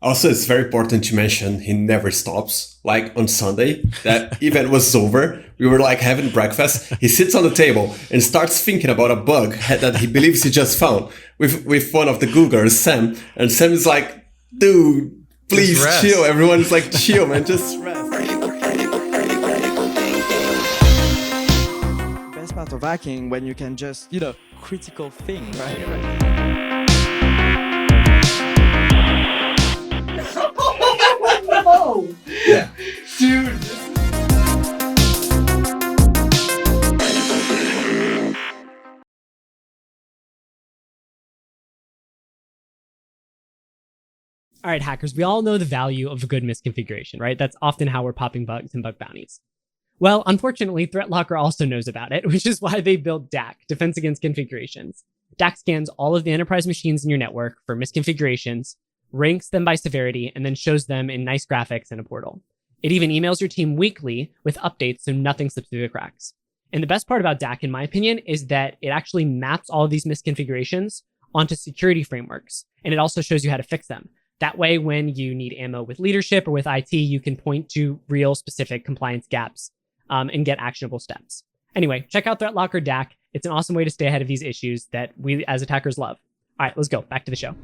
Also, it's very important to mention he never stops. Like on Sunday, that event was over. We were like having breakfast. He sits on the table and starts thinking about a bug that he believes he just found with one of the Googlers, Sam. And Sam is like, dude, please chill. Everyone's like, chill, man, just rest. Best part of hacking when you can just, critical thing, right? Yeah. Dude. All right, hackers, we all know the value of a good misconfiguration, right? That's often how we're popping bugs and bug bounties. Well, unfortunately, ThreatLocker also knows about it, which is why they built DAC, Defense Against Configurations. DAC scans all of the enterprise machines in your network for misconfigurations, ranks them by severity, and then shows them in nice graphics in a portal. It even emails your team weekly with updates so nothing slips through the cracks. And the best part about DAC, in my opinion, is that it actually maps all of these misconfigurations onto security frameworks, and it also shows you how to fix them. That way, when you need ammo with leadership or with IT, you can point to real specific compliance gaps and get actionable steps. Anyway, check out ThreatLocker DAC. It's an awesome way to stay ahead of these issues that we as attackers love. All right, let's go. Back to the show.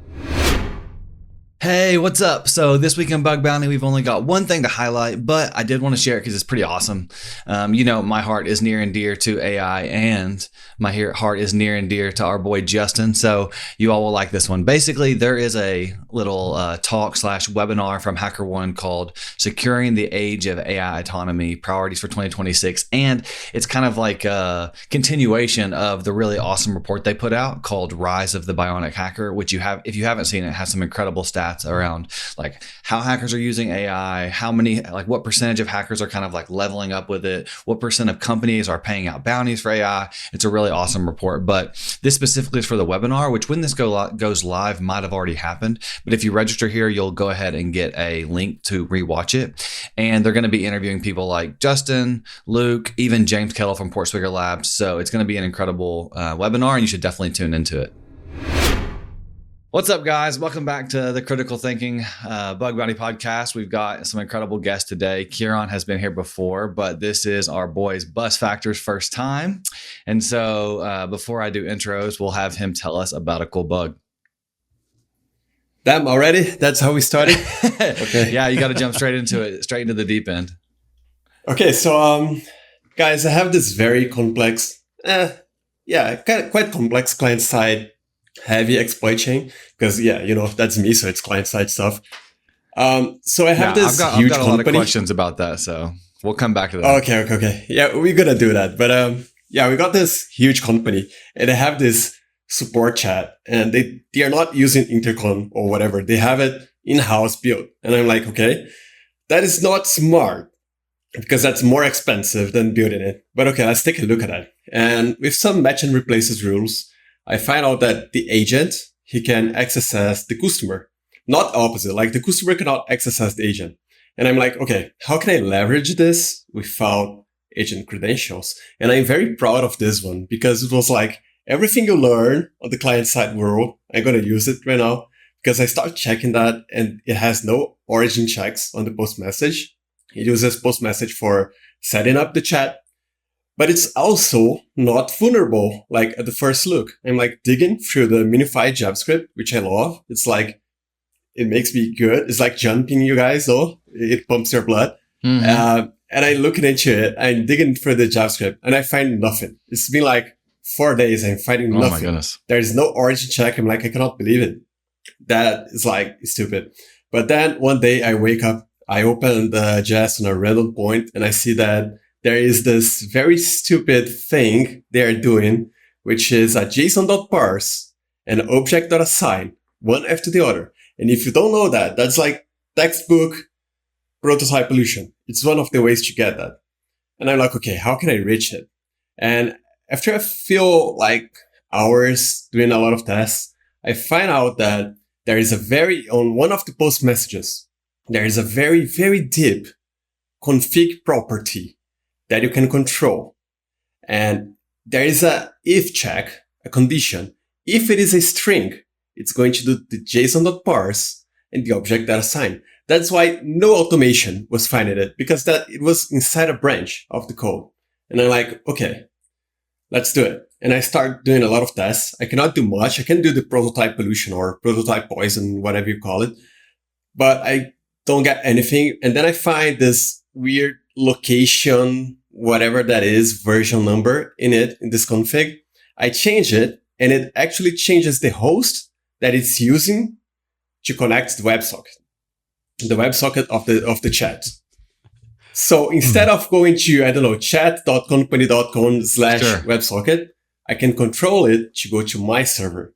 Hey, what's up? So this week in Bug Bounty, we've only got one thing to highlight, but I did want to share it because it's pretty awesome. My heart is near and dear to AI, and my heart is near and dear to our boy Justin. So you all will like this one. Basically, there is a little talk/webinar from HackerOne called Securing the Age of AI Autonomy, Priorities for 2026. And it's kind of like a continuation of the really awesome report they put out called Rise of the Bionic Hacker, which if you haven't seen it, has some incredible stats around like how hackers are using AI, what percentage of hackers are kind of like leveling up with it, what percent of companies are paying out bounties for AI. It's a really awesome report, but this specifically is for the webinar, which when this goes live might have already happened. But if you register here, you'll go ahead and get a link to rewatch it. And they're going to be interviewing people like Justin, Luke, even James Kettle from Portswigger Labs. So it's going to be an incredible webinar, and you should definitely tune into it. What's up, guys? Welcome back to the Critical Thinking Bug Bounty Podcast. We've got some incredible guests today. Ciarán has been here before, but this is our boy's Busfactor's first time. And so before I do intros, we'll have him tell us about a cool bug. Damn, already? That's how we started? Okay. Yeah, you got to jump straight into it, straight into the deep end. Okay, so guys, I have this very complex, quite complex client-side heavy exploit chain because that's me, so it's client-side stuff. So I have this huge company. I've got a lot of questions about that, so we'll come back to that. Okay. Yeah, we're gonna do that. But we got this huge company, and they have this support chat, and they are not using intercom or whatever. They have it in-house built, and I'm like, okay, that is not smart because that's more expensive than building it. But okay, let's take a look at that. And with some match and replaces rules, I find out that the agent, he can access the customer, not opposite. Like the customer cannot access the agent. And I'm like, okay, how can I leverage this without agent credentials? And I'm very proud of this one because it was like everything you learn on the client side world, I'm going to use it right now because I start checking that and it has no origin checks on the post message. It uses post message for setting up the chat. But it's also not vulnerable, like at the first look. I'm like digging through the minified JavaScript, which I love. It's like, it makes me good. It's like jumping, you guys, though. It pumps your blood. Mm-hmm. And I'm looking into it. I'm digging through the JavaScript and I find nothing. It's been like 4 days. I'm finding nothing. Oh my goodness. There's no origin check. I'm like, I cannot believe it. That is like stupid. But then one day I wake up, I open the JS on a random point and I see that there is this very stupid thing they're doing, which is a JSON.parse and object.assign, one after the other. And if you don't know that, that's like textbook prototype pollution. It's one of the ways to get that. And I'm like, okay, how can I reach it? And after a few hours doing a lot of tests, I find out that there is on one of the post messages, there is a very, very deep config property that you can control. And there is a if check, a condition. If it is a string, it's going to do the JSON.parse and the object that assigned. That's why no automation was finding it, because that it was inside a branch of the code. And I'm like, okay, let's do it. And I start doing a lot of tests. I cannot do much. I can do the prototype pollution or prototype poison, whatever you call it, but I don't get anything. And then I find this weird location, whatever that is, version number in this config. I change it, and it actually changes the host that it's using to connect the WebSocket of the chat. So instead of going to, I don't know, chat.company.com/WebSocket, I can control it to go to my server.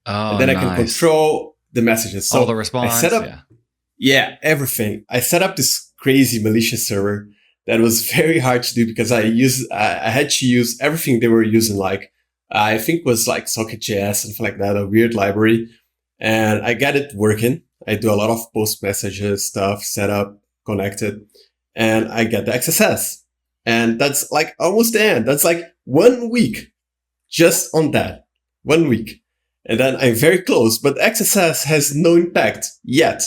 And then I can control the messages. So all the response. I set up, everything. I set up this crazy malicious server that was very hard to do because I had to use everything they were using, like, I think it was like Socket.js, something like that, a weird library. And I got it working. I do a lot of post messages stuff, set up, connected, and I get the XSS. And that's like almost the end. That's like 1 week just on that. 1 week. And then I'm very close, but XSS has no impact yet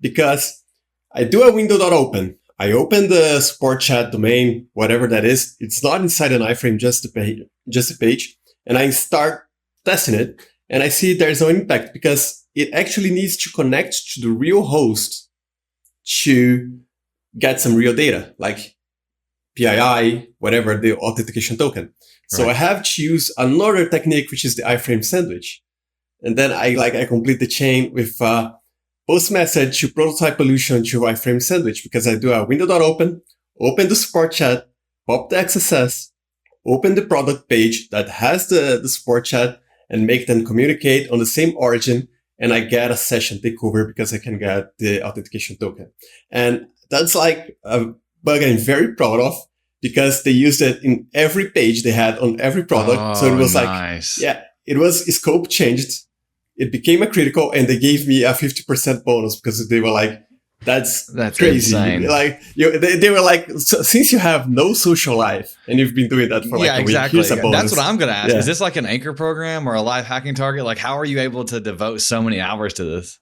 because I do a window.open. I open the support chat domain, whatever that is. It's not inside an iframe, just a page. And I start testing it, and I see there's no impact because it actually needs to connect to the real host to get some real data, like PII, whatever, the authentication token. So I have to use another technique, which is the iframe sandwich. And then I complete the chain with post message to prototype pollution to iframe sandwich, because I do a window.open, open the support chat, pop the XSS, open the product page that has the support chat, and make them communicate on the same origin. And I get a session takeover because I can get the authentication token. And that's like a bug I'm very proud of, because they used it in every page they had on every product. So it was nice. It was scope changed. It became a critical, and they gave me a 50% bonus because they were like, that's crazy. Insane. Like they were like, so, since you have no social life and you've been doing that for like a week, here's a bonus. That's what I'm going to ask. Is this like an anchor program or a live hacking target? Like, how are you able to devote so many hours to this?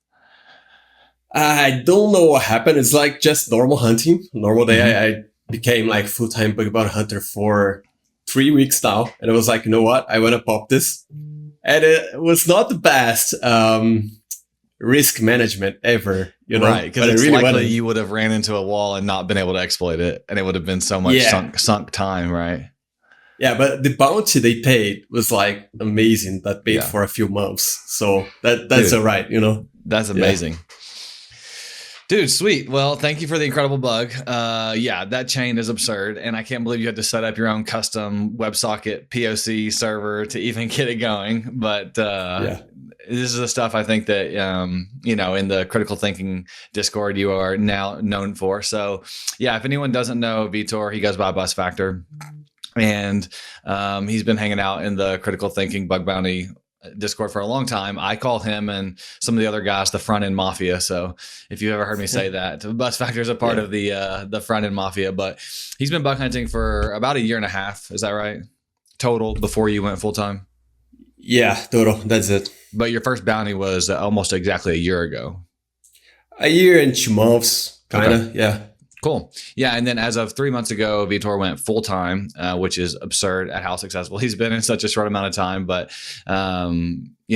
I don't know what happened. It's like just normal hunting. Normal day. I became like full-time bug bounty hunter for 3 weeks now. And I was like, you know what? I want to pop this. And it was not the best risk management ever, you know? Right, because it's really likely you would have ran into a wall and not been able to exploit it. And it would have been so much sunk time, right? Yeah, but the bounty they paid was like amazing. That paid for a few months. So that's all right, you know? That's amazing. Yeah. Dude, sweet. Well, thank you for the incredible bug. That chain is absurd. And I can't believe you had to set up your own custom WebSocket POC server to even get it going. But this is the stuff I think that, in the critical thinking Discord, you are now known for. So, if anyone doesn't know Vitor, he goes by Busfactor. And he's been hanging out in the critical thinking bug bounty Discord for a long time. I call him and some of the other guys the front end mafia. So if you ever heard me say that, Busfactor is a part of the front end mafia, but he's been bug hunting for about 1.5 years. Is that right? Total before you went full time? Yeah, total. That's it. But your first bounty was almost exactly 1 year ago. 1 year and 2 months, kind of. Okay. Yeah. Cool. Yeah. And then as of 3 months ago, Vitor went full time, which is absurd at how successful he's been in such a short amount of time. But,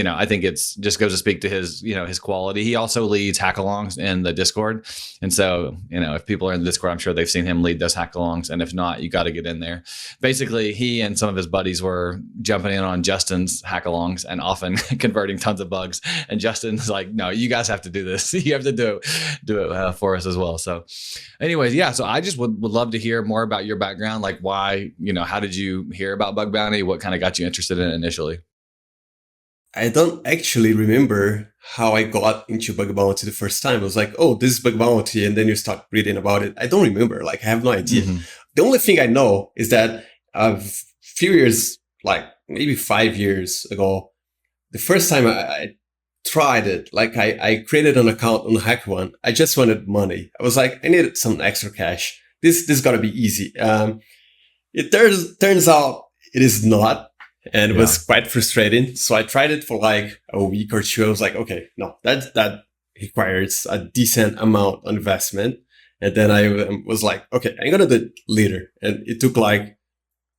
I think it's just goes to speak to his quality. He also leads hackalongs in the Discord. And so, if people are in the Discord, I'm sure they've seen him lead those hackalongs. And if not, you got to get in there. Basically, he and some of his buddies were jumping in on Justin's hackalongs and often converting tons of bugs. And Justin's like, no, you guys have to do this. You have to do it for us as well. So anyways, so I just would love to hear more about your background. Like why, how did you hear about bug bounty? What kind of got you interested in it initially? I don't actually remember how I got into bug bounty the first time. I was like, oh, this is bug bounty. And then you start reading about it. I don't remember. Like, I have no idea. Mm-hmm. The only thing I know is that a few years, like maybe 5 years ago, the first time I tried it, like I created an account on HackerOne. I just wanted money. I was like, I needed some extra cash. This gotta be easy. It turns out it is not. And it was quite frustrating. So I tried it for like a week or two. I was like, okay, no, that requires a decent amount of investment. And then I was like, okay, I'm going to do it later. And it took like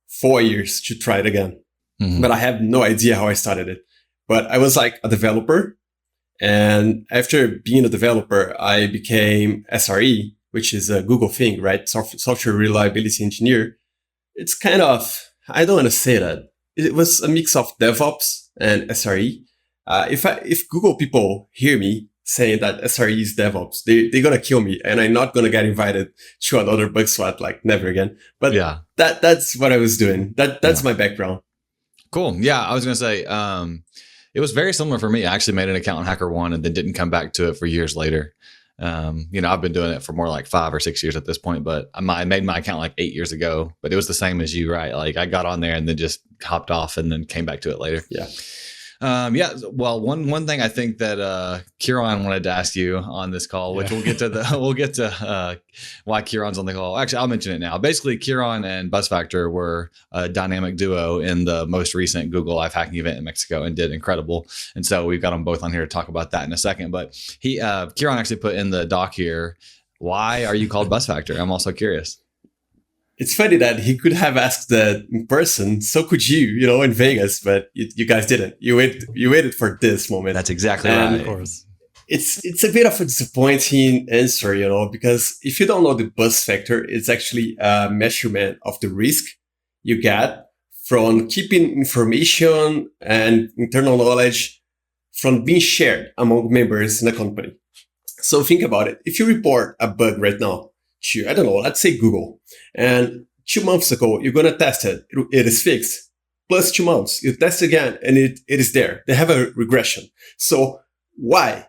4 years to try it again. Mhm. But I have no idea how I started it. But I was like a developer. And after being a developer, I became SRE, which is a Google thing, right? Software reliability engineer. It's kind of, I don't want to say that. It was a mix of DevOps and SRE. If Google people hear me saying that SRE is DevOps, they're going to kill me, and I'm not going to get invited to another bug swat, like never again. But Yeah. that's what I was doing. That's my background. Cool. Yeah, I was going to say, it was very similar for me. I actually made an account on HackerOne and then didn't come back to it for years later. I've been doing it for more like 5 or 6 years at this point, but I made my account like 8 years ago, but it was the same as you, right? Like I got on there and then just hopped off and then came back to it later. Yeah. Well, one thing I think that Ciarán wanted to ask you on this call, which we'll get to why Ciarán's on the call. Actually, I'll mention it now. Basically, Ciarán and Busfactor were a dynamic duo in the most recent Google Live hacking event in Mexico and did incredible. And so we've got them both on here to talk about that in a second. But Ciarán actually put in the doc here, why are you called Busfactor? I'm also curious. It's funny that he could have asked that in person. So could you, in Vegas, but you guys didn't. You waited for this moment. That's exactly right. Of course. It's a bit of a disappointing answer, because if you don't know the Busfactor, it's actually a measurement of the risk you get from keeping information and internal knowledge from being shared among members in a company. So think about it. If you report a bug right now to, I don't know, let's say Google, and 2 months ago, you're going to test it. It is fixed. Plus 2 months, you test again, and it is there. They have a regression. So why?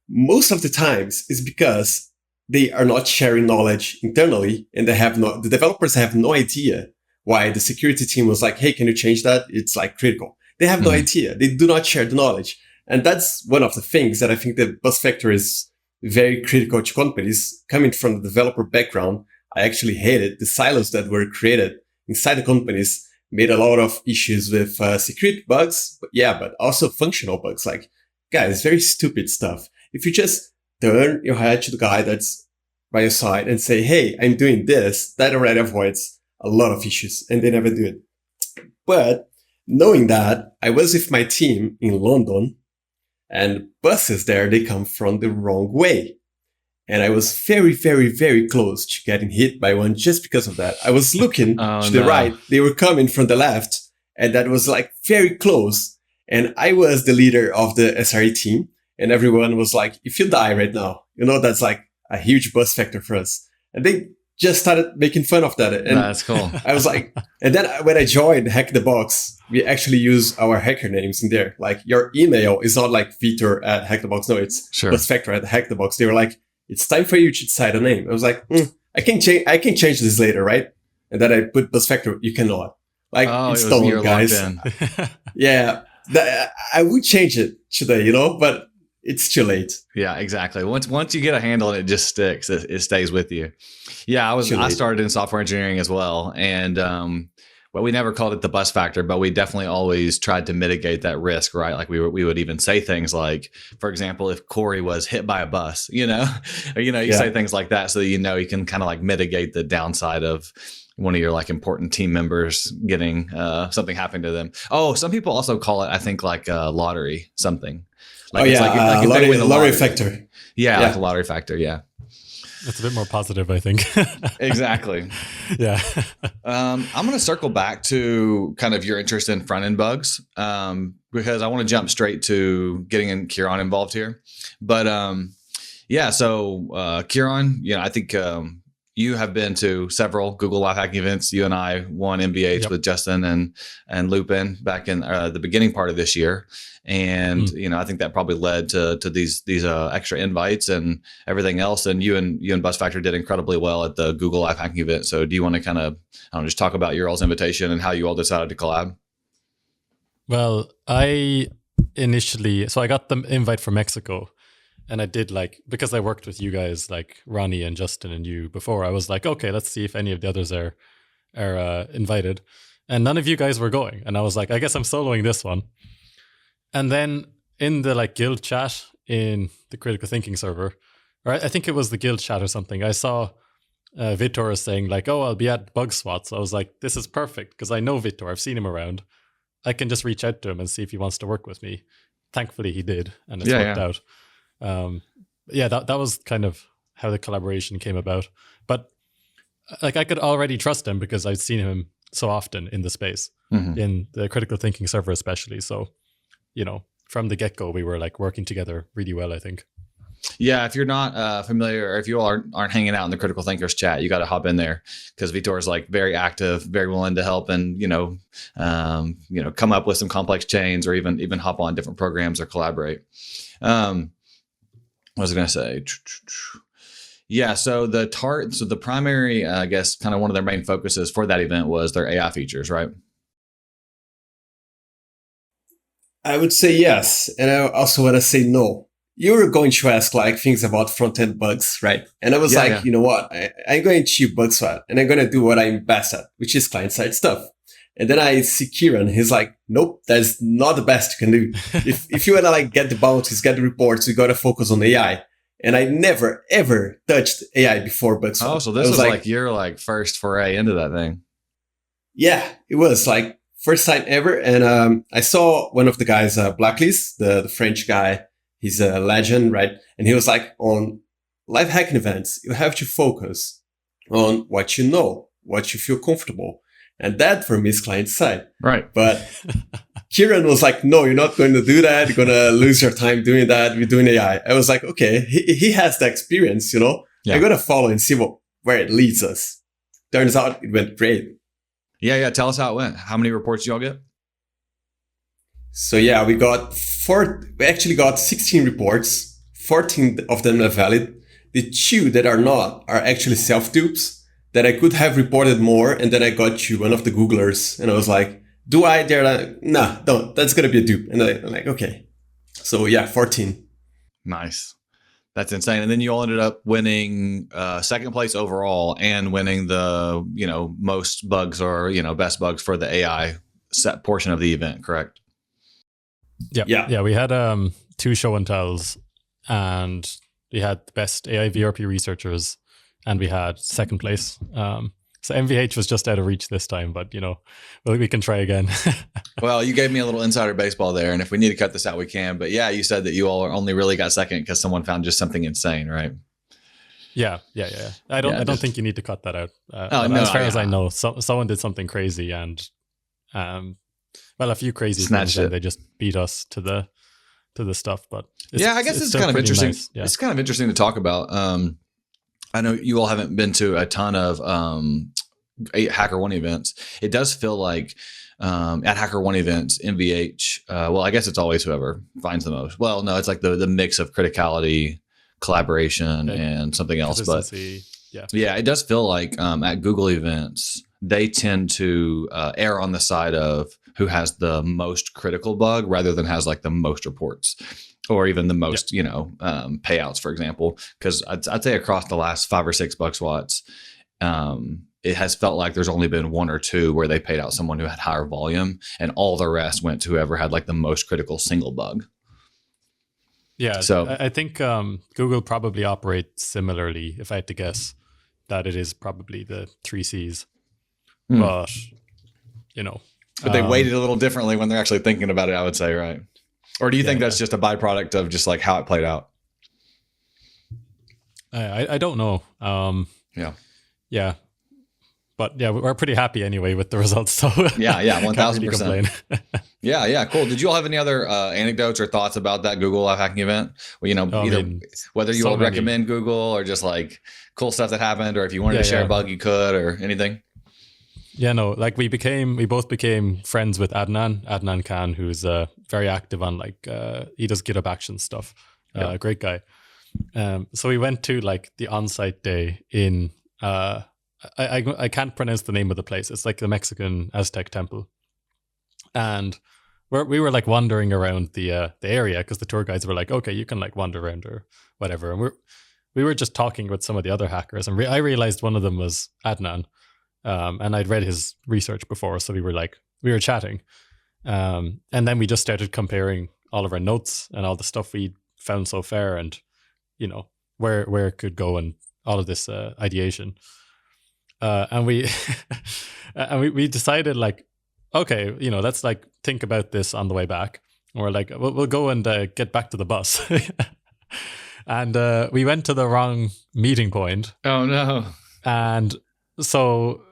Most of the times is because they are not sharing knowledge internally, and the developers have no idea why the security team was like, hey, can you change that? It's like critical. They have no idea. They do not share the knowledge. And that's one of the things that I think the Busfactor is very critical to companies. Coming from the developer background, I actually hated the silos that were created inside the companies, made a lot of issues with security bugs, but also functional bugs. Like, guys, very stupid stuff. If you just turn your head to the guy that's by your side and say, hey, I'm doing this, that already avoids a lot of issues, and they never do it. But knowing that, I was with my team in London, and buses there, they come from the wrong way. And I was very, very, very close to getting hit by one just because of that. I was looking to the right. They were coming from the left. And that was like very close. And I was the leader of the SRE team. And everyone was like, if you die right now, that's like a huge Busfactor for us. And they just started making fun of that. And that's cool. I was like, and then when I joined Hack the Box, we actually use our hacker names in there. Like your email is not like Vitor at Hack the Box. No, it's Busfactor at Hack the Box. They were like, it's time for you to decide a name. I was like, I can change this later, right? And then I put Busfactor. You cannot. Like, it's stolen, guys. Yeah. I would change it today, but it's too late. Yeah, exactly. Once you get a handle and it just sticks, it stays with you. Yeah, I started in software engineering as well. And, we never called it the Busfactor, but we definitely always tried to mitigate that risk, right? Like we would even say things like, for example, if Corey was hit by a bus, you say things like that so that you can kind of like mitigate the downside of one of your like important team members getting something happening to them. Oh, some people also call it, I think, like a lottery something. Like lottery factor. Yeah, like a lottery factor. Yeah. That's a bit more positive, I think. Exactly. Yeah. I'm going to circle back to kind of your interest in front-end bugs because I want to jump straight to getting Ciarán involved here. But so Ciarán, I think you have been to several Google Live hacking events. You and I won MBH with Justin and Lupin back in the beginning part of this year. And, I think that probably led to these extra invites and everything else. And you and Busfactor did incredibly well at the Google Live hacking event. So do you want to kind of, just talk about your all's invitation and how you all decided to collab? Well, I got the invite from Mexico. And I did because I worked with you guys, like Ronnie and Justin and you before, I was like, okay, let's see if any of the others are invited. And none of you guys were going. And I was like, I guess I'm soloing this one. And then in the guild chat, in the critical thinking server, or I think it was the guild chat or something, I saw Vitor saying like, oh, I'll be at Bug Swat. So I was like, this is perfect because I know Vitor. I've seen him around. I can just reach out to him and see if he wants to work with me. Thankfully, he did, and it's worked out. That was kind of how the collaboration came about. But like, I could already trust him because I've seen him so often in the space, in the critical thinking server especially. So, from the get-go, we were like working together really well, I think. Yeah, if you're not familiar, or if you all aren't hanging out in the Critical Thinkers chat, you got to hop in there because Vitor is like very active, very willing to help, and come up with some complex chains, or even hop on different programs or collaborate. What was I going to say? Yeah, so the primary, I guess, kind of one of their main focuses for that event was their AI features, right? I would say yes, and I also want to say no. You were going to ask like things about front-end bugs, right? And I was you know what? I'm going to bug swat, and I'm going to do what I'm best at, which is client-side stuff. And then I see Ciarán. He's like, nope, that's not the best you can do. if you want to like get the bounties, get the reports, you got to focus on AI. And I never, ever touched AI before bug swat. Oh, so this was like your like first foray into that thing. Yeah, it was like first time ever. And I saw one of the guys, Blacklist, the French guy. He's a legend, right? And he was like, on live hacking events, you have to focus on what you know, what you feel comfortable. And that for me is client side. Right. But Ciarán was like, no, you're not going to do that. You're going to lose your time doing that. We're doing AI. I was like, okay, he has the experience, Yeah. I'm going to follow and see where it leads us. Turns out it went great. Yeah. Tell us how it went. How many reports did y'all get? So yeah, we actually got 16 reports. 14 of them are valid. The 2 that are not are actually self-dupes that I could have reported more. And then I got to one of the Googlers and I was like, do I? They're like, nah, don't. That's going to be a dupe. And I'm like, okay. So yeah, 14. Nice. That's insane. And then you all ended up winning second place overall and winning the, most bugs or, best bugs for the AI set portion of the event, correct? Yeah. We had 2 show and tells, and we had the best AI VRP researchers, and we had second place. So MVH was just out of reach this time, but we can try again. Well, you gave me a little insider baseball there, and if we need to cut this out, we can. But yeah, you said that you all only really got second because someone found just something insane, right? Yeah. I don't think you need to cut that out. As far as I know, someone did something crazy, and a few crazy things, and they just beat us to the stuff. But I guess it's kind of interesting. Nice. Yeah. It's kind of interesting to talk about. I know you all haven't been to a ton of HackerOne events. It does feel like at HackerOne events, MVH, I guess it's always whoever finds the most. Well, no, it's like the mix of criticality, collaboration, and something else. But yeah, it does feel like at Google events, they tend to err on the side of who has the most critical bug rather than has like the most reports. Or even the most, payouts, for example, because I'd say across the last 5 or 6 bug swats, it has felt like there's only been 1 or 2 where they paid out someone who had higher volume, and all the rest went to whoever had like the most critical single bug. Yeah, so I think Google probably operates similarly. If I had to guess, that it is probably the 3 Cs, but but they weighted a little differently when they're actually thinking about it. I would say, right? Or do you think that's just a byproduct of just like how it played out? I don't know. Yeah. But yeah, we're pretty happy anyway with the results. So yeah, 1000%. Yeah, cool. Did you all have any other anecdotes or thoughts about that Google live hacking event? Well, whether you all recommend Google or just like cool stuff that happened, or if you wanted to share a bug, you could, or anything. Yeah, no, like we both became friends with Adnan Khan, who's very active on he does GitHub Action stuff. Great guy. So we went to like the on-site day in, I can't pronounce the name of the place. It's like the Mexican Aztec temple. And we were like wandering around the area because the tour guides were like, okay, you can like wander around or whatever. And we were just talking with some of the other hackers, and I realized one of them was Adnan. And I'd read his research before, so we were chatting. And then we just started comparing all of our notes and all the stuff we'd found so far, and where it could go, and all of this ideation. And we we decided like, okay, let's like think about this on the way back. And we're like, we'll go and get back to the bus. And we went to the wrong meeting point. Oh no! And so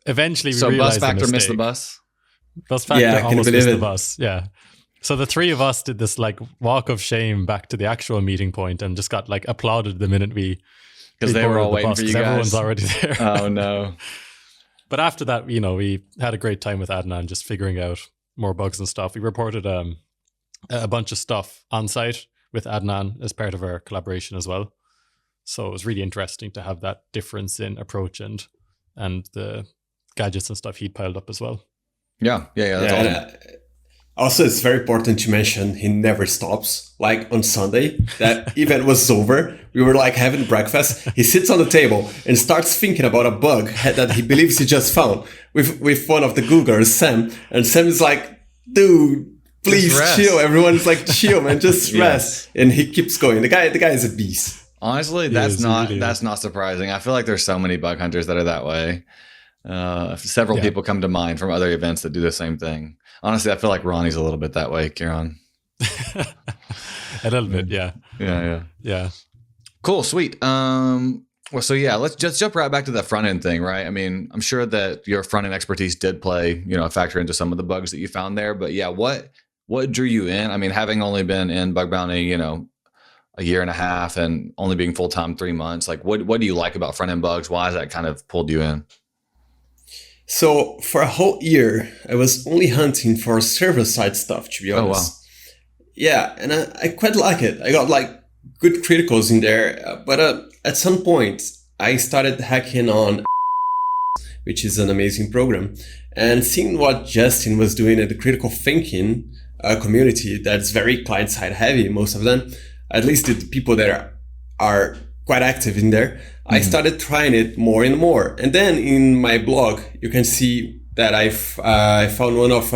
eventually we realized Busfactor missed the bus. Busfactor almost missed the bus. Yeah. So the three of us did this like walk of shame back to the actual meeting point and just got like applauded the minute because they were all waiting for you guys. Everyone's already there. Oh no! But after that, we had a great time with Adnan, just figuring out more bugs and stuff. We reported a bunch of stuff on site with Adnan as part of our collaboration as well. So it was really interesting to have that difference in approach and the gadgets and stuff he'd piled up as well. Yeah. That's awesome. Also, it's very important to mention he never stops. Like on Sunday, that event was over. We were like having breakfast. He sits on the table and starts thinking about a bug that he believes he just found with one of the Googlers, Sam. And Sam is like, dude, please chill. Everyone's like, chill, man, just rest. And he keeps going. The guy is a beast. Honestly, that's not surprising. I feel like there's so many bug hunters that are that way. Several people come to mind from other events that do the same thing. Honestly, I feel like Ronnie's a little bit that way, Ciarán. A little bit, yeah. Yeah. Cool, sweet. Well, so yeah, let's just jump right back to the front end thing, right? I mean, I'm sure that your front end expertise did play, a factor into some of the bugs that you found there. But yeah, what drew you in? I mean, having only been in bug bounty, a year and a half and only being full-time 3 months, like what do you like about front end bugs? Why has that kind of pulled you in? So for a whole year, I was only hunting for server-side stuff, to be honest. Oh, wow. Yeah, and I quite like it. I got like good criticals in there, but at some point, I started hacking on, which is an amazing program, and seeing what Justin was doing in the critical thinking community that's very client-side heavy, most of them, at least the people that are quite active in there, I started trying it more and more. And then in my blog, you can see that I found one of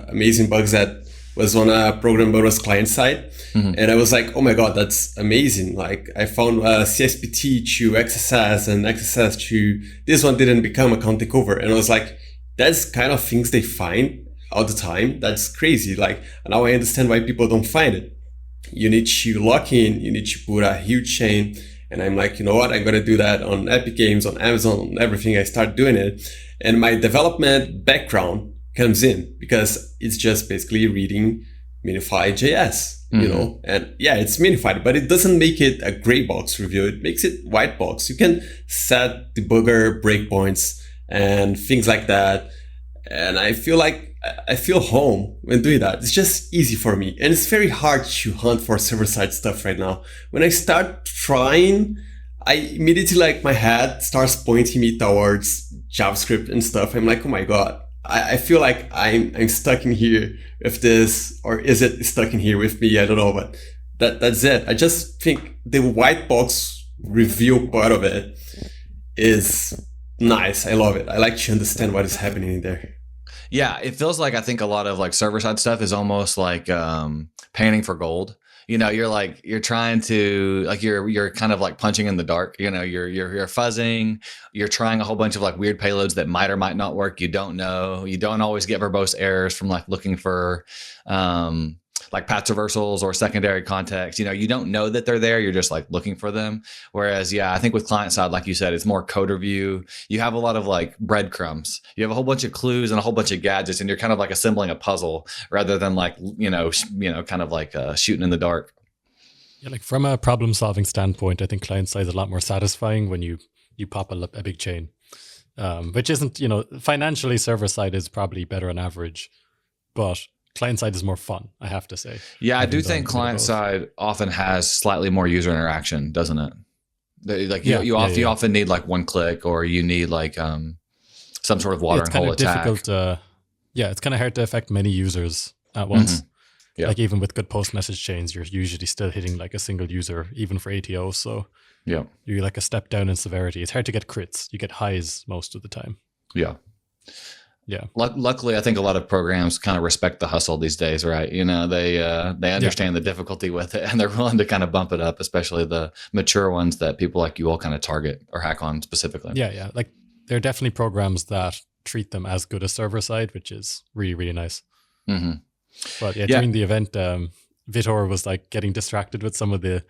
amazing bugs that was on a program but was client side. And I was like, oh my God, that's amazing. Like I found CSPT to XSS and XSS to, this one didn't become account takeover. And I was like, that's kind of things they find all the time. That's crazy. Like now I understand why people don't find it. You need to lock in, you need to put a huge chain. And I'm like, you know what? I'm going to do that on Epic Games, on Amazon, on everything. I start doing it. And my development background comes in because it's just basically reading minified JS, and yeah, it's minified, but it doesn't make it a gray box review. It makes it white box. You can set debugger breakpoints and things like that. And I feel home when doing that. It's just easy for me. And it's very hard to hunt for server-side stuff right now. When I start trying, I immediately like my head starts pointing me towards JavaScript and stuff. I'm like, oh my God, I feel like I'm stuck in here with this, or is it stuck in here with me? I don't know, but that's it. I just think the white box review part of it is nice. I love it. I like to understand what is happening in there. Yeah, it feels like I think a lot of like server side stuff is almost like panning for gold. You're trying to like you're kind of like punching in the dark. You're fuzzing. You're trying a whole bunch of like weird payloads that might or might not work. You don't know. You don't always get verbose errors from like looking for like path traversals or secondary context. You don't know that they're there. You're just like looking for them. Whereas, yeah, I think with client side, like you said, it's more code review. You have a lot of like breadcrumbs. You have a whole bunch of clues and a whole bunch of gadgets, and you're kind of like assembling a puzzle rather than like, kind of like shooting in the dark. Yeah, like from a problem solving standpoint, I think client side is a lot more satisfying when you pop a big chain, which isn't, financially server side is probably better on average, but client side is more fun, I have to say. Yeah, I do think client side often has slightly more user interaction, doesn't it? You often need like one click, or you need like some sort of water and hole attack. It's kind of hard to affect many users at once. Yeah. Like even with good post message chains, you're usually still hitting like a single user, even for ATO. So yeah, you're like a step down in severity. It's hard to get crits. You get highs most of the time. Yeah. Yeah. Luckily, I think a lot of programs kind of respect the hustle these days, right? You know, they understand the difficulty with it, and they're willing to kind of bump it up, especially the mature ones that people like you all kind of target or hack on specifically. Yeah. Like there are definitely programs that treat them as good as server side, which is really, really nice. Mm-hmm. But during the event, Vitor was like getting distracted with some of the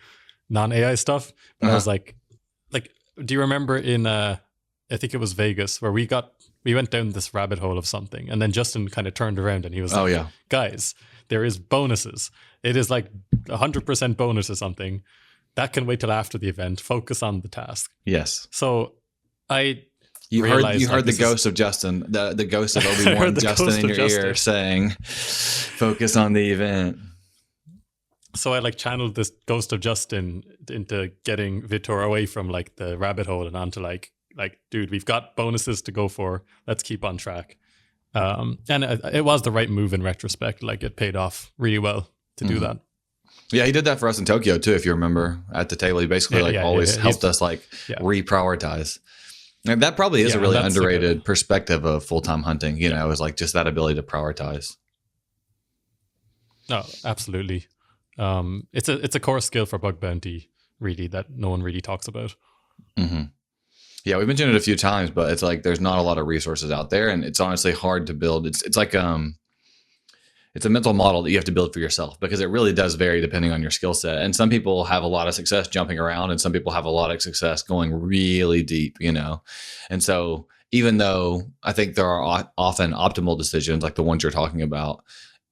non-AI stuff. But I was like, do you remember in I think it was Vegas where we went down this rabbit hole of something, and then Justin kind of turned around and he was like, guys, there is bonuses. It is like 100% bonus or something. That can wait till after the event. Focus on the task. Yes. So You heard the ghost of Justin, the ghost of Obi-Wan Justin in your ear saying, focus on the event. So I like channeled this ghost of Justin into getting Vitor away from like the rabbit hole and onto like, dude, we've got bonuses to go for. Let's keep on track. And it was the right move in retrospect. Like it paid off really well to do that. Yeah, he did that for us in Tokyo too, if you remember, at the table. He basically always helped us reprioritize. And that probably is a really underrated perspective of full-time hunting. You know, is like just that ability to prioritize. No, absolutely. It's a core skill for bug bounty, really, that no one really talks about. Mm-hmm. Yeah, we've mentioned it a few times, but it's like there's not a lot of resources out there, and it's honestly hard to build. It's like it's a mental model that you have to build for yourself, because it really does vary depending on your skill set. And some people have a lot of success jumping around, and some people have a lot of success going really deep, you know. And so even though I think there are often optimal decisions like the ones you're talking about,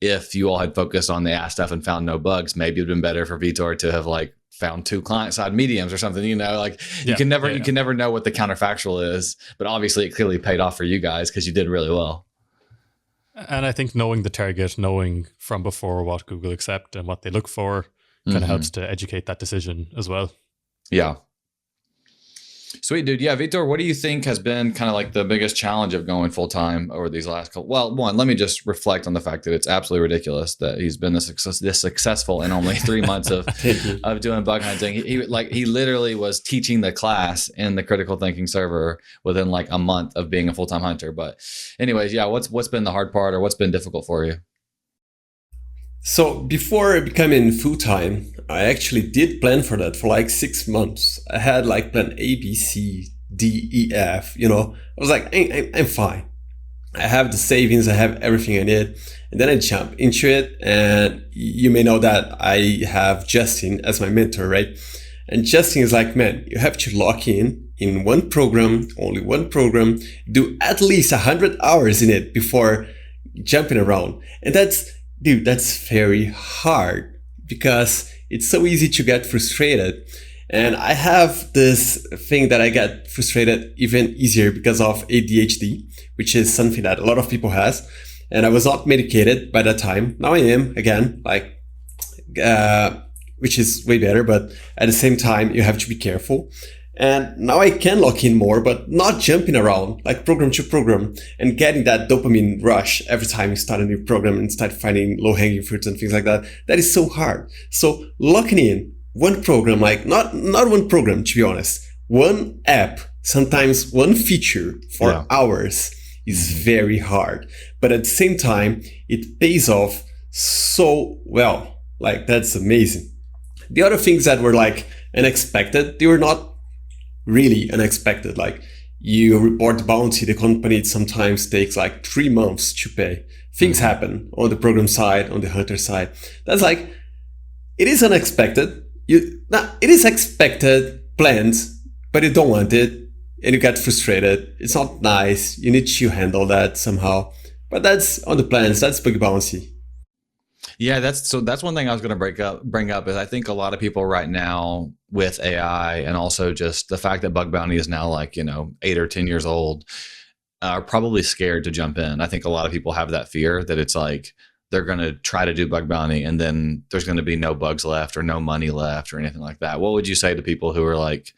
if you all had focused on the ass stuff and found no bugs, maybe it'd been better for Vitor to have like found 2 client-side mediums or something, you know, like you can never know what the counterfactual is, but obviously it clearly paid off for you guys because you did really well. And I think knowing the target, knowing from before what Google accept and what they look for kind of helps to educate that decision as well. Yeah. Sweet, dude. Yeah, Vitor, what do you think has been kind of like the biggest challenge of going full-time over these last couple? Well, one, let me just reflect on the fact that it's absolutely ridiculous that he's been this successful in only 3 months of doing bug hunting. He literally was teaching the class in the critical thinking server within like a month of being a full-time hunter. But anyways, yeah, what's been the hard part, or what's been difficult for you? So before becoming full-time, I actually did plan for that for like 6 months. I had like plan A, B, C, D, E, F, you know. I was like, I'm fine. I have the savings, I have everything I need. And then I jump into it, and you may know that I have Justin as my mentor, right? And Justin is like, man, you have to lock in one program, only one program, do at least 100 hours in it before jumping around. And that's very hard because it's so easy to get frustrated. And I have this thing that I get frustrated even easier because of ADHD, which is something that a lot of people has. And I was not medicated by that time. Now I am again, which is way better. But at the same time, you have to be careful. And now I can lock in more, but not jumping around like program to program and getting that dopamine rush every time you start a new program and start finding low-hanging fruits and things like that. That is so hard. So locking in one program, like not one program, to be honest, one app, sometimes one feature for hours is very hard. But at the same time, it pays off so well. Like that's amazing. The other things that were like unexpected, they were not really unexpected. Like you report the bounty, the company sometimes takes like 3 months to pay. Things happen on the program side, on the hunter side. That's like, it is unexpected. It is expected, planned, but you don't want it and you get frustrated. It's not nice. You need to handle that somehow. But that's on the plans. That's bug bounty. Yeah, that's one thing I was going to bring up is I think a lot of people right now with AI and also just the fact that bug bounty is now like, 8 or 10 years old are probably scared to jump in. I think a lot of people have that fear that it's like they're going to try to do bug bounty and then there's going to be no bugs left or no money left or anything like that. What would you say to people who are like,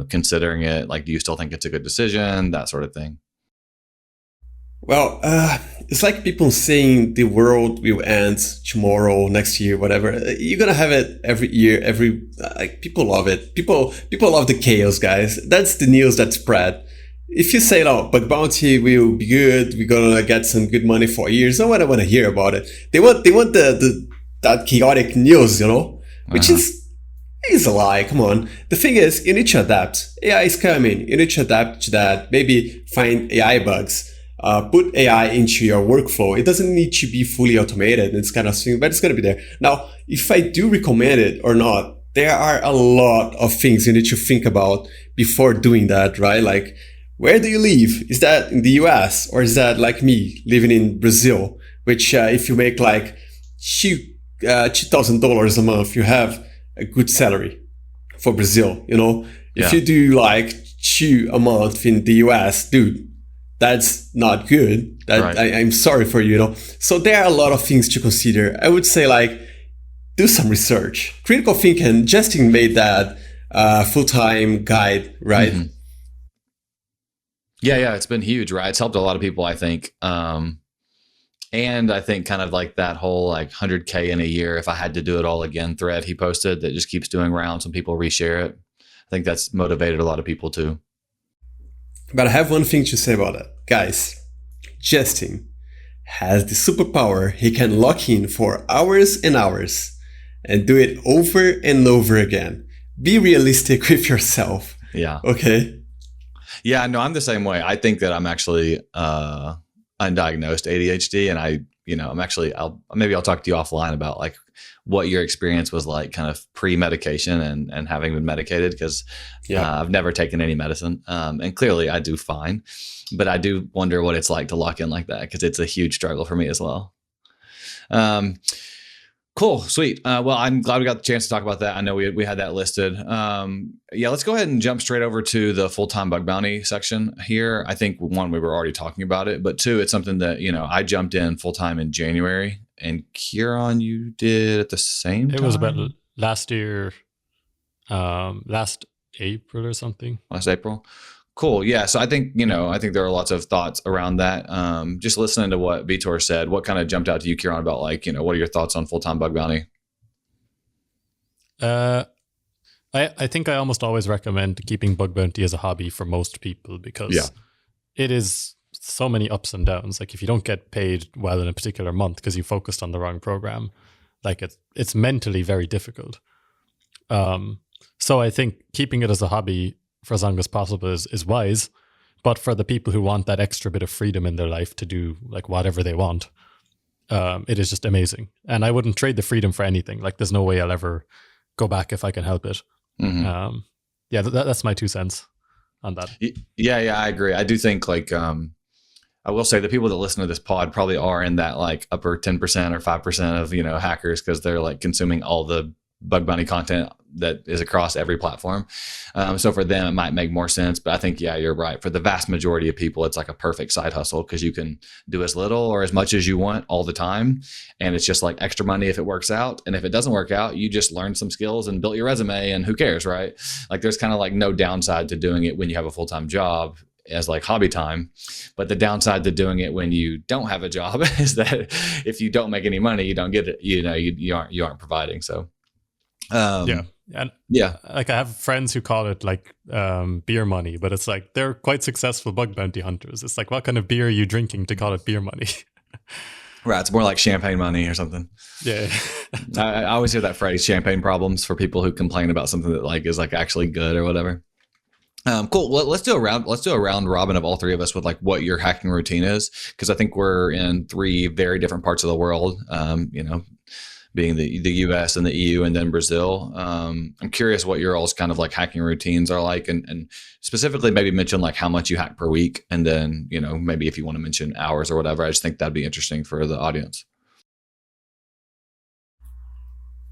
considering it? Like, do you still think it's a good decision? That sort of thing. Well, it's like people saying the world will end tomorrow, next year, whatever. You're gonna have it every year. People love it. People love the chaos, guys. That's the news that spread. if you say, "Oh, bug bounty will be good. We're gonna get some good money for years," no one want to hear about it. They want that chaotic news, which is a lie. Come on. The thing is, you need to adapt. AI is coming. You need to adapt to that. Maybe find AI bugs. Put AI into your workflow. It doesn't need to be fully automated and this kind of thing, but it's going to be there. Now, if I do recommend it or not, there are a lot of things you need to think about before doing that, right? Like, where do you live? Is that in the US or is that like me living in Brazil, which if you make like $2,000 a month, you have a good salary for Brazil, If you do like 2 a month in the US, dude, that's not good. Right. I'm sorry for you, So there are a lot of things to consider. I would say like, do some research. Critical thinking, Justin made that full-time guide, right? Mm-hmm. Yeah, it's been huge, right? It's helped a lot of people, I think. And I think kind of like that whole like 100K in a year, if I had to do it all again thread he posted that just keeps doing rounds when people reshare it. I think that's motivated a lot of people too. But I have one thing to say about it. Guys, Justin has the superpower. He can lock in for hours and hours and do it over and over again. Be realistic with yourself. Yeah. Okay? Yeah, no, I'm the same way. I think that I'm actually undiagnosed ADHD, and I'm actually, maybe I'll talk to you offline about like what your experience was like kind of pre-medication and having been medicated, because I've never taken any medicine. And clearly I do fine, but I do wonder what it's like to lock in like that, because it's a huge struggle for me as well. Cool. Sweet. Well, I'm glad we got the chance to talk about that. I know we had that listed. Let's go ahead and jump straight over to the full-time bug bounty section here. I think one, we were already talking about it, but two, it's something that, I jumped in full-time in January, and Ciarán, you did at the same time? It was about last year, last April or something. Last April. Cool. Yeah. So I think, I think there are lots of thoughts around that. Just listening to what Vitor said, what kind of jumped out to you, Ciarán, about like, what are your thoughts on full-time bug bounty? I think I almost always recommend keeping bug bounty as a hobby for most people, because it is so many ups and downs. Like if you don't get paid well in a particular month because you focused on the wrong program, like it's mentally very difficult. So I think keeping it as a hobby for as long as possible is wise, but for the people who want that extra bit of freedom in their life to do like whatever they want, it is just amazing. And I wouldn't trade the freedom for anything. Like there's no way I'll ever go back if I can help it. Mm-hmm. That's my 2 cents on that. Yeah, I agree. I do think like, I will say the people that listen to this pod probably are in that like upper 10% or 5% of, hackers, because they're like consuming all the bug bounty content that is across every platform. So for them, it might make more sense. But I think, you're right. For the vast majority of people, it's like a perfect side hustle, because you can do as little or as much as you want all the time. And it's just like extra money if it works out. And if it doesn't work out, you just learned some skills and built your resume, and who cares, right? Like there's kind of like no downside to doing it when you have a full-time job as like hobby time. But the downside to doing it when you don't have a job is that if you don't make any money, you don't get it, you aren't providing. So like I have friends who call it like beer money, but it's like they're quite successful bug bounty hunters. It's like, what kind of beer are you drinking to call it beer money? Right, it's more like champagne money or something. Yeah. I always hear that phrase, champagne problems, for people who complain about something that like is like actually good or whatever. Cool. Well, let's do a round robin of all three of us with like what your hacking routine is, because I think we're in 3 very different parts of the world. Being the US and the EU and then Brazil. I'm curious what your all's kind of like hacking routines are like, and specifically maybe mention like how much you hack per week, and then maybe if you want to mention hours or whatever. I just think that'd be interesting for the audience.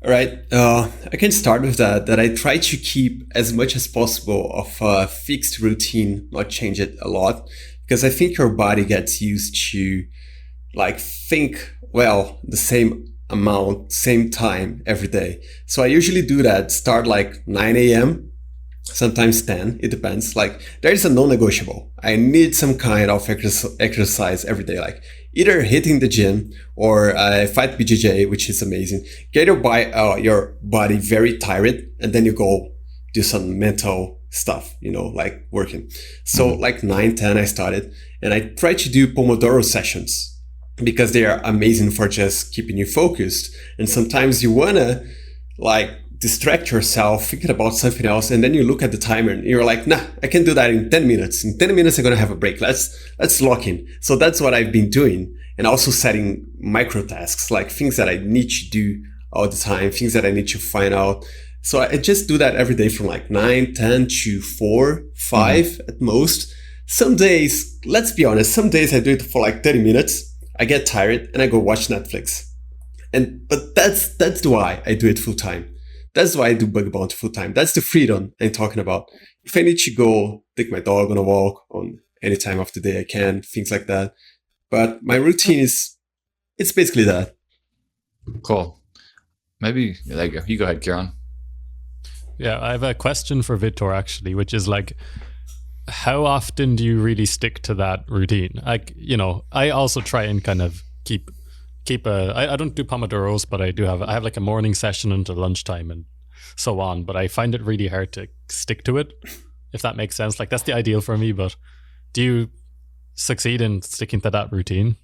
All right, I can start with that I try to keep as much as possible of a fixed routine, not change it a lot, because I think your body gets used to like think, the same amount, same time every day. So I usually do that, start like 9 a.m., sometimes 10, it depends. Like there is a non-negotiable. I need some kind of exercise every day, like either hitting the gym or fight BJJ, which is amazing. Get your body very tired, and then you go do some mental stuff, like working. So like 9, 10, I started, and I tried to do Pomodoro sessions because they are amazing for just keeping you focused. And sometimes you wanna like distract yourself thinking about something else, and then you look at the timer and you're like, nah, I can do that in 10 minutes. In 10 minutes, I'm gonna have a break. Let's lock in. So that's what I've been doing. And also setting micro tasks, like things that I need to do all the time, things that I need to find out. So I just do that every day from like 9, 10 to 4, 5 at most. Some days, let's be honest, some days I do it for like 30 minutes. I get tired and I go watch Netflix. But that's why I do it full time. That's why I do bug bounty full time. That's the freedom I'm talking about. If I need to go take my dog on a walk on any time of the day, I can, things like that. But my routine it's basically that. Cool. Maybe, there you go. You go ahead, Ciarán. Yeah, I have a question for Vitor actually, which is like, how often do you really stick to that routine? Like, I also try and kind of keep I don't do Pomodoros, but I have like a morning session until lunchtime and so on, but I find it really hard to stick to it, if that makes sense. Like that's the ideal for me, but do you succeed in sticking to that routine?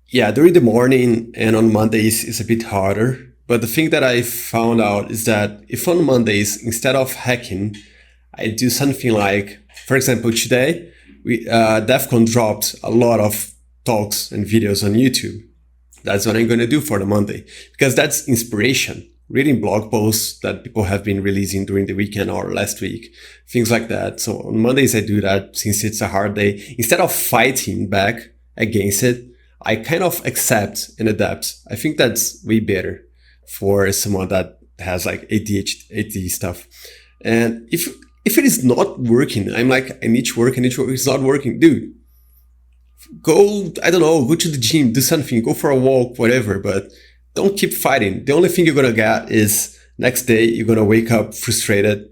Yeah, during the morning and on Mondays is a bit harder. But the thing that I found out is that if on Mondays, instead of hacking, I do something like, for example, today, DEF CON dropped a lot of talks and videos on YouTube. That's what I'm going to do for the Monday, because that's inspiration. Reading blog posts that people have been releasing during the weekend or last week, things like that. So on Mondays, I do that since it's a hard day. Instead of fighting back against it, I kind of accept and adapt. I think that's way better for someone that has like ADHD stuff. And if it is not working, I'm like, I need to work. It's not working. Dude, go to the gym, do something, go for a walk, whatever, but don't keep fighting. The only thing you're going to get is next day, you're going to wake up frustrated,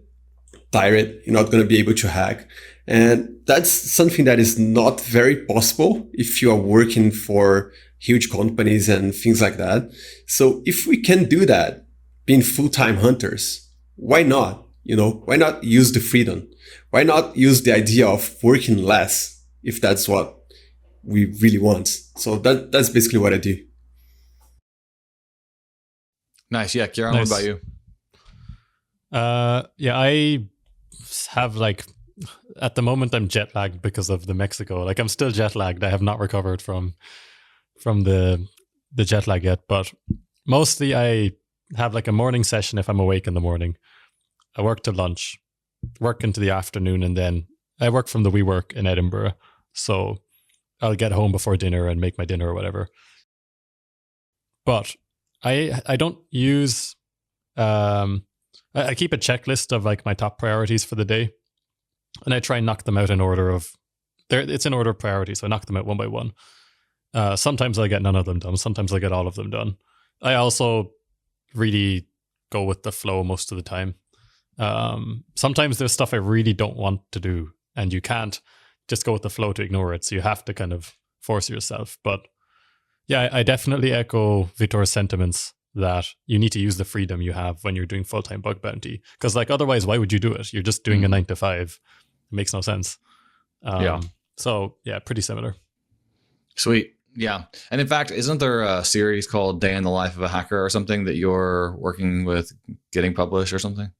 tired. You're not going to be able to hack. And that's something that is not very possible if you are working for huge companies and things like that. So if we can do that, being full-time hunters, why not? Why not use the freedom? Why not use the idea of working less if that's what we really want? So that's basically what I do. Nice. Yeah. Ciarán, Nice. What about you? Yeah, I have like, at the moment I'm jet lagged because of the Mexico. Like I'm still jet lagged. I have not recovered from the jet lag yet, but mostly I have like a morning session if I'm awake in the morning. I work to lunch, work into the afternoon, and then I work from the WeWork in Edinburgh. So I'll get home before dinner and make my dinner or whatever. But I don't use I keep a checklist of like my top priorities for the day, and I try and knock them out in order of it's in order of priority, so I knock them out one by one. Sometimes I get none of them done. Sometimes I get all of them done. I also really go with the flow most of the time. Sometimes there's stuff I really don't want to do, and you can't just go with the flow to ignore it. So you have to kind of force yourself. But yeah, I definitely echo Vitor's sentiments that you need to use the freedom you have when you're doing full-time bug bounty. Because like otherwise, why would you do it? You're just doing a 9 to 5. It makes no sense. So yeah, pretty similar. Sweet. Yeah. And in fact, isn't there a series called Day in the Life of a Hacker or something that you're working with getting published or something?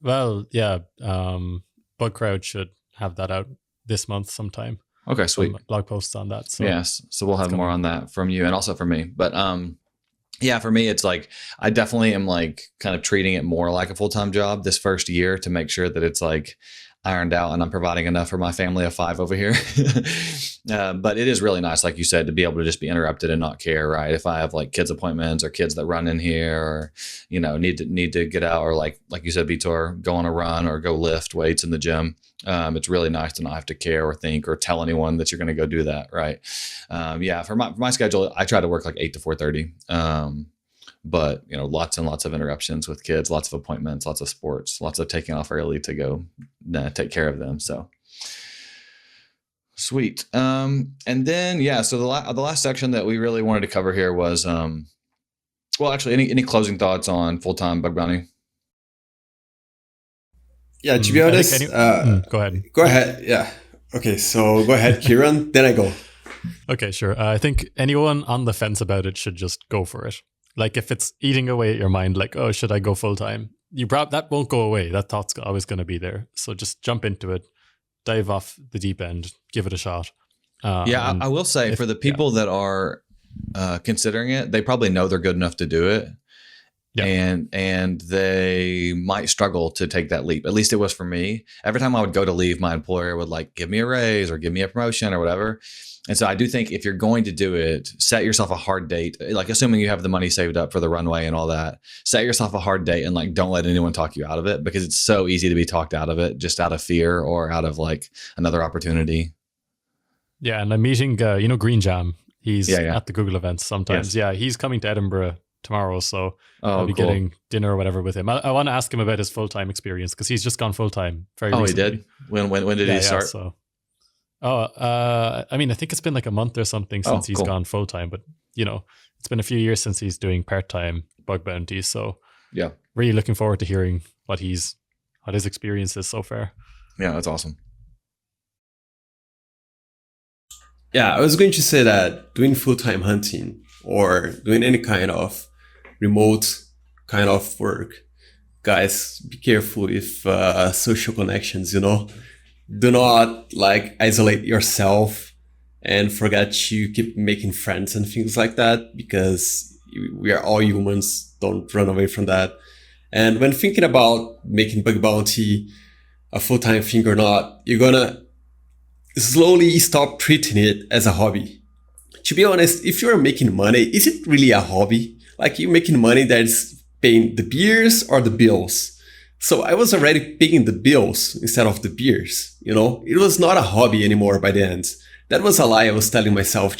Well, yeah. BugCrowd should have that out this month sometime. Okay, sweet. Some blog posts on that. So yes. So we'll have more on that from you and also from me. But yeah, for me, it's like I definitely am like kind of treating it more like a full-time job this first year to make sure that it's like ironed out and I'm providing enough for my family of 5 over here. But it is really nice, like you said, to be able to just be interrupted and not care, right? If I have like kids appointments or kids that run in here or, need to get out or like you said, Vitor, go on a run or go lift weights in the gym. It's really nice to not have to care or think or tell anyone that you're going to go do that. Right. Yeah. For my schedule, I try to work like 8 to 4:30. But lots and lots of interruptions with kids, lots of appointments, lots of sports, lots of taking off early to go take care of them. So sweet. And then, yeah, so the last section that we really wanted to cover here was, well, actually any closing thoughts on full-time bug bounty? Yeah, to be honest, go ahead. Go ahead. Yeah. Okay, so go ahead, Ciarán, then I go. Okay, sure. I think anyone on the fence about it should just go for it. Like if it's eating away at your mind, like, oh, should I go full time? That won't go away. That thought's always going to be there. So just jump into it, dive off the deep end, give it a shot. I will say for the people that are considering it, they probably know they're good enough to do it. Yeah. And they might struggle to take that leap. At least it was for me. Every time I would go to leave, my employer would like give me a raise or give me a promotion or whatever. And so I do think if you're going to do it, set yourself a hard date, like assuming you have the money saved up for the runway and all that, set yourself a hard date and like, don't let anyone talk you out of it, because it's so easy to be talked out of it just out of fear or out of like another opportunity. Yeah. And I'm meeting, Green Jam. He's at the Google events sometimes. Yes. Yeah. He's coming to Edinburgh tomorrow. So I'll be getting dinner or whatever with him. I want to ask him about his full-time experience because he's just gone full-time very recently. He did? When did he start? I mean, I think it's been like a month or something since he's gone full time, but it's been a few years since he's doing part-time bug bounties. So yeah, really looking forward to hearing what his experience is so far. Yeah, that's awesome. Yeah, I was going to say that doing full-time hunting or doing any kind of remote kind of work, guys, be careful with social connections, Do not like isolate yourself and forget to keep making friends and things like that, because we are all humans. Don't run away from that. And when thinking about making bug bounty a full-time thing or not, you're gonna slowly stop treating it as a hobby. To be honest, if you're making money, is it really a hobby? Like you're making money that's paying the beers or the bills? So I was already paying the bills instead of the beers, It was not a hobby anymore by the end. That was a lie I was telling myself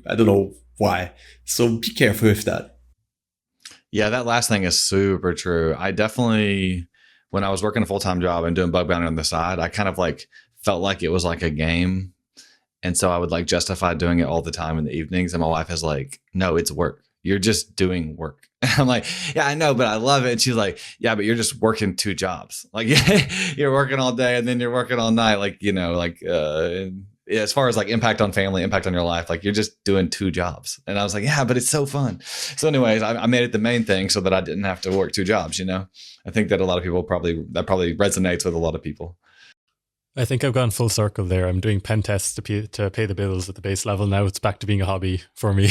I don't know why. So be careful with that. Yeah, that last thing is super true. I definitely, when I was working a full-time job and doing bug bounty on the side, I kind of like felt like it was like a game. And so I would like justify doing it all the time in the evenings. And my wife is like, no, it's work. You're just doing work. I'm like, yeah, I know, but I love it. And she's like, yeah, but you're just working 2 jobs. Like you're working all day and then you're working all night. Like, as far as like impact on family, impact on your life, like you're just doing 2 jobs. And I was like, yeah, but it's so fun. So anyways, I made it the main thing so that I didn't have to work 2 jobs. I think that a lot of people probably resonates with a lot of people. I think I've gone full circle there. I'm doing pen tests to pay the bills at the base level. Now it's back to being a hobby for me.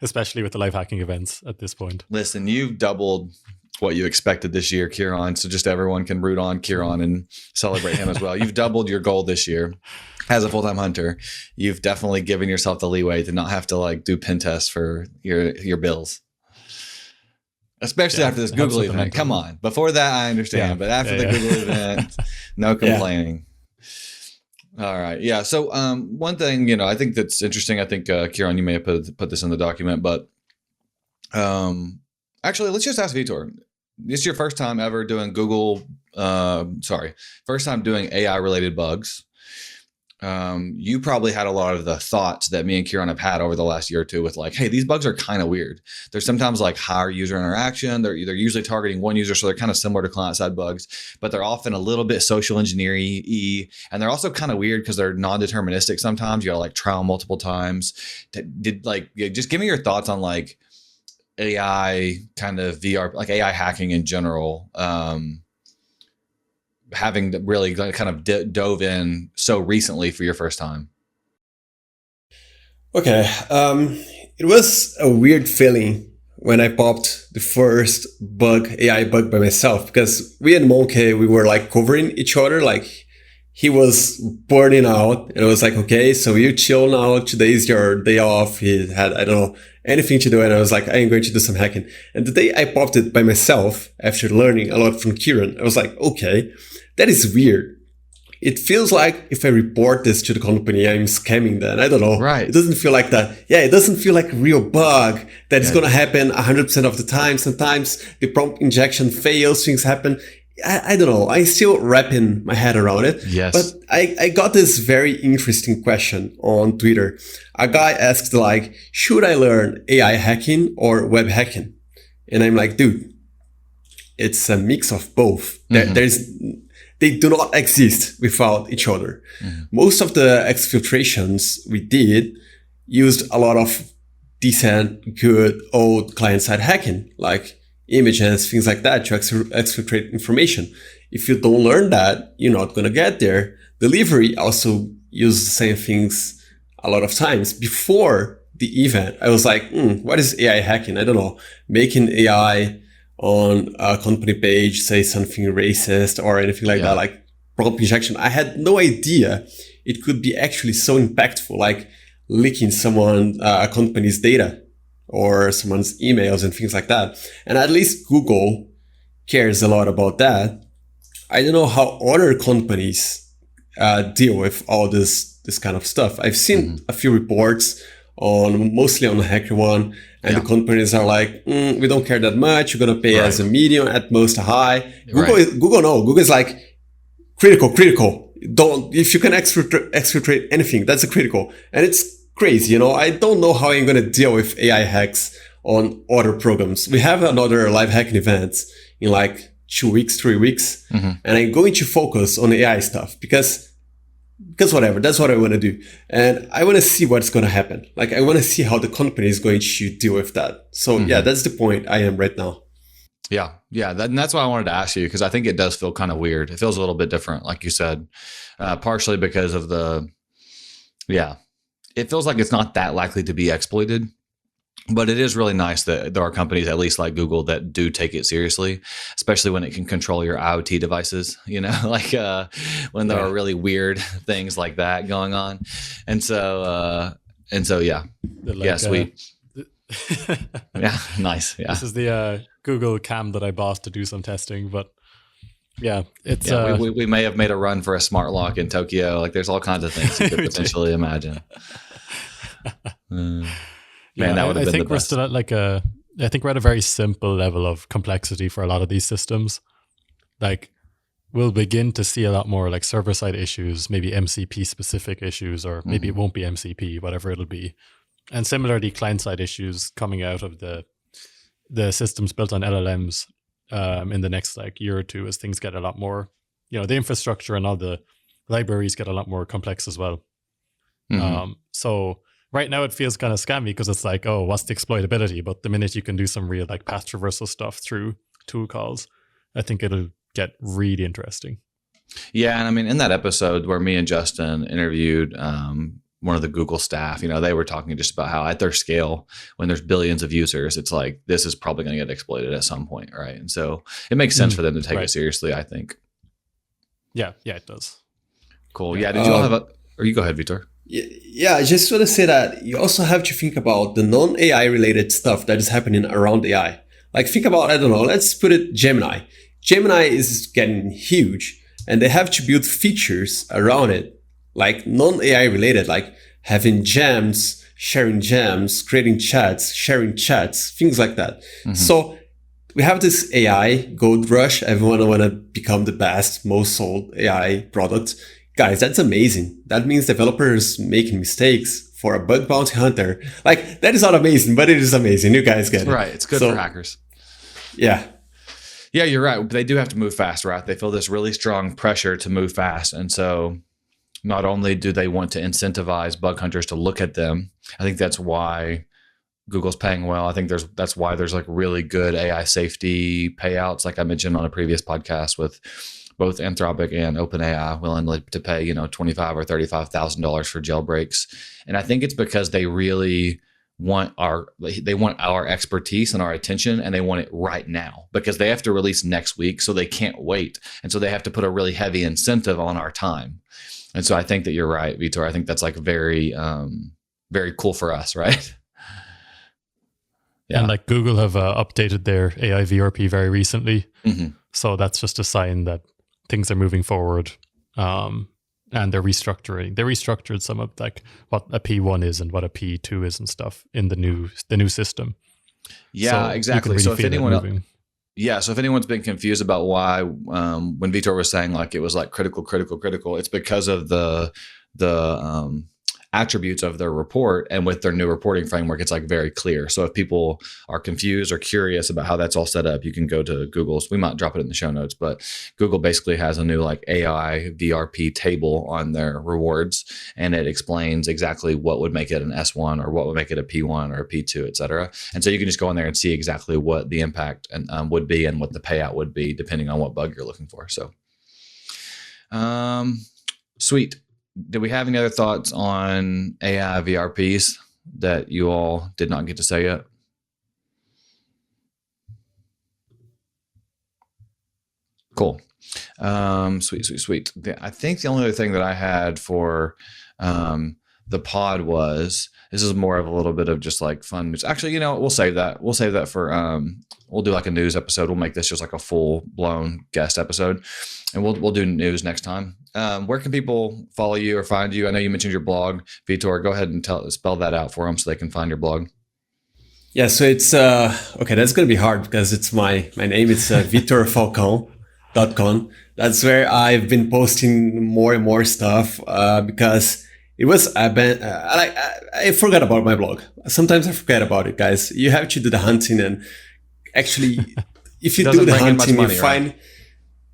Especially with the live hacking events at this point. Listen, you've doubled what you expected this year, Ciarán. So just everyone can root on Ciarán and celebrate him as well. You've doubled your goal this year as a full-time hunter. You've definitely given yourself the leeway to not have to like do pen tests for your bills. Especially after this Google event. Come on. Before that, I understand. But after the Google event, no complaining. All right. Yeah. So one thing, I think that's interesting. I think, Ciarán, you may have put this in the document, but actually, let's just ask Vitor. This is your first time ever doing first time doing AI related bugs. You probably had a lot of the thoughts that me and Ciarán have had over the last year or two with like, hey, these bugs are kind of weird. They're sometimes like higher user interaction. They're usually targeting one user. So they're kind of similar to client side bugs, but they're often a little bit social engineering-y. And they're also kind of weird because they're non-deterministic. Sometimes you gotta like trial multiple times. Just give me your thoughts on like AI kind of VR, like AI hacking in general. Having really kind of dove in so recently for your first time? Okay. It was a weird feeling when I popped the first AI bug by myself, because we and Monke, we were like covering each other. Like he was burning out and I was like, okay, so you chill now. Today is your day off. He had, I don't know, anything to do. And I was like, I'm going to do some hacking. And the day I popped it by myself after learning a lot from Ciarán, I was like, okay, that is weird. It feels like if I report this to the company, I'm scamming them. I don't know. Right. It doesn't feel like that. Yeah, it doesn't feel like a real bug that is going to happen 100% of the time. Sometimes the prompt injection fails, things happen. I don't know. I'm still wrapping my head around it. Yes. But I got this very interesting question on Twitter. A guy asked like, should I learn AI hacking or web hacking? And I'm like, dude, it's a mix of both. They do not exist without each other. Most of the exfiltrations we did used a lot of decent, good, old client-side hacking, like images, things like that, to exfiltrate information. If you don't learn that, you're not going to get there. Delivery also uses the same things a lot of times. Before the event, I was like, what is AI hacking? I don't know. Making AI on a company page say something racist or anything like that, like prompt injection. I had no idea it could be actually so impactful, like leaking a company's data or someone's emails and things like that. And at least Google cares a lot about that. I don't know how other companies deal with all this kind of stuff. I've seen a few reports mostly on HackerOne, and the companies are like, we don't care that much. You're going to pay as a medium, at most a high. Google is like critical. If you can exfiltrate anything, that's a critical. And it's crazy. I don't know how I'm going to deal with AI hacks on other programs. We have another live hacking event in like 2 weeks, 3 weeks. And I'm going to focus on AI stuff because whatever, that's what I want to do. And I want to see what's going to happen. Like, I want to see how the company is going to deal with that. So yeah, that's the point I am right now. Yeah. And that's why I wanted to ask you, because I think it does feel kind of weird. It feels a little bit different, like you said, partially because of it feels like it's not that likely to be exploited. But it is really nice that there are companies, at least like Google, that do take it seriously, especially when it can control your IoT devices, like when there are really weird things like that going on. And so, yeah. Sweet. Yeah, nice. Yeah. This is the Google cam that I bought to do some testing, but yeah, it's we may have made a run for a smart lock in Tokyo. Like, there's all kinds of things you could potentially imagine. Man, that would have been the best. We're still at I think we're at a very simple level of complexity for a lot of these systems. Like, we'll begin to see a lot more like server-side issues, maybe MCP specific issues, or maybe it won't be MCP, whatever it'll be. And similarly, client-side issues coming out of the systems built on LLMs in the next year or two, as things get a lot more, the infrastructure and all the libraries get a lot more complex as well. So right now it feels kind of scammy because it's like, oh, what's the exploitability? But the minute you can do some real path traversal stuff through tool calls, I think it'll get really interesting. Yeah. And I mean, in that episode where me and Justin interviewed one of the Google staff, they were talking just about how at their scale, when there's billions of users, it's like, this is probably going to get exploited at some point. Right. And so it makes sense for them to take it seriously, I think. Yeah, it does. Cool. Yeah. Did you all have or you go ahead, Vitor? Yeah, I just want to say that you also have to think about the non-AI related stuff that is happening around AI. Like, think about, I don't know, let's put it Gemini. Gemini is getting huge, and they have to build features around it, like non-AI related, like having gems, sharing gems, creating chats, sharing chats, things like that. So we have this AI gold rush. Everyone want to become the best, most sold AI product. Guys, that's amazing. That means developers making mistakes for a bug bounty hunter. Like, that is not amazing, but it is amazing. You guys get it. Right. It's good for hackers. Yeah. Yeah, you're right. They do have to move fast, right? They feel this really strong pressure to move fast. And so not only do they want to incentivize bug hunters to look at them, I think that's why Google's paying well. I think that's why there's really good AI safety payouts, like I mentioned on a previous podcast, with both Anthropic and OpenAI willing to pay, $25,000 or $35,000 for jailbreaks. And I think it's because they really want our expertise and our attention, and they want it right now because they have to release next week, so they can't wait. And so they have to put a really heavy incentive on our time. And so I think that you're right, Vitor. I think that's very, very cool for us, right? Yeah. And Google have updated their AI VRP very recently. So that's just a sign that things are moving forward, and they're restructuring. They restructured some of what a P1 is and what a P2 is and stuff in the new system. Yeah, so exactly. Really so if anyone's been confused about why, when Vitor was saying it was critical, it's because of the attributes of their report. And with their new reporting framework, it's like very clear. So if people are confused or curious about how that's all set up, you can go to Google's. We might drop it in the show notes, but Google basically has a new like AI VRP table on their rewards, and it explains exactly what would make it an S1 or what would make it a P1 or a P2, et cetera. And so you can just go in there and see exactly what the impact and would be and what the payout would be depending on what bug you're looking for. So, sweet. Do we have any other thoughts on AI VRPs that you all did not get to say yet? Cool. Sweet. I think the only other thing that I had for the pod was, this is more of a little bit of just like fun news. Actually, you know, we'll save that. We'll save that for, we'll do like a news episode. We'll make this just like a full blown guest episode, and we'll do news next time. Where can people follow you or find you? I know you mentioned your blog, Vitor. Go ahead and spell that out for them so they can find your blog. Yeah, so it's okay. That's gonna be hard because it's my name. It's vitorfalcão.com. That's where I've been posting more and more stuff because it was I forgot about my blog. Sometimes I forget about it, guys. You have to do the hunting, and actually, if you do the hunting, you find. Right?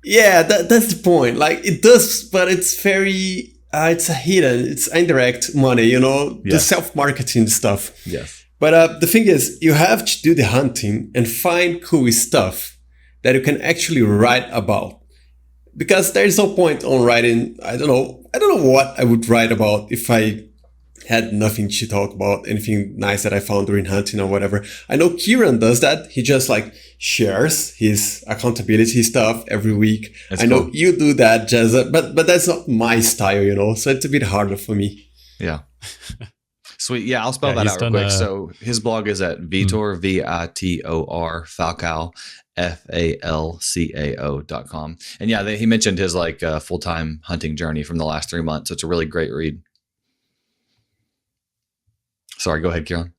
Yeah, that's the point. Like it does, but it's very, it's a hidden, it's indirect money, you know, the self-marketing stuff. Yes. But the thing is, you have to do the hunting and find cool stuff that you can actually write about. Because there's no point on writing, I don't know what I would write about if I had nothing to talk about, anything nice that I found during hunting or whatever. I know Ciarán does that. He just like shares his accountability stuff every week. That's I know cool. You do that, Jazza, but that's not my style, you know, so it's a bit harder for me. Yeah. Sweet. Yeah, I'll spell that out real quick. So his blog is at Vitor, Vitor Falcão, FALCAO.com. And yeah, he mentioned his like full-time hunting journey from the last 3 months. So it's a really great read. Sorry, go ahead, Ciarán.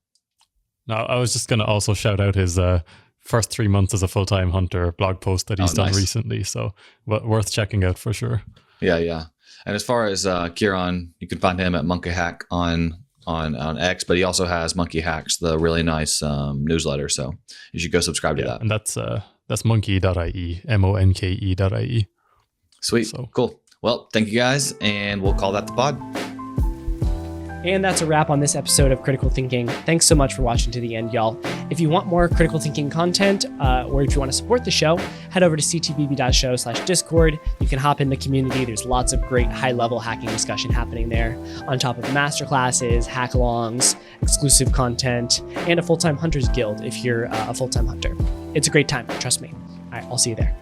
No, I was just going to also shout out his first 3 months as a full-time hunter blog post that he's done recently. So worth checking out for sure. Yeah. And as far as Ciarán, you can find him at Monke Hack on X, but he also has Monkey Hacks, the really nice newsletter. So you should go subscribe to that. And that's monkey.ie, MONKE.ie. Sweet. So cool. Well, thank you guys, and we'll call that the pod. And that's a wrap on this episode of Critical Thinking. Thanks so much for watching to the end, y'all. If you want more critical thinking content, or if you want to support the show, head over to ctbb.show/discord. You can hop in the community. There's lots of great high-level hacking discussion happening there, on top of masterclasses, hack-alongs, exclusive content, and a full-time hunters guild if you're a full-time hunter. It's a great time, trust me. All right, I'll see you there.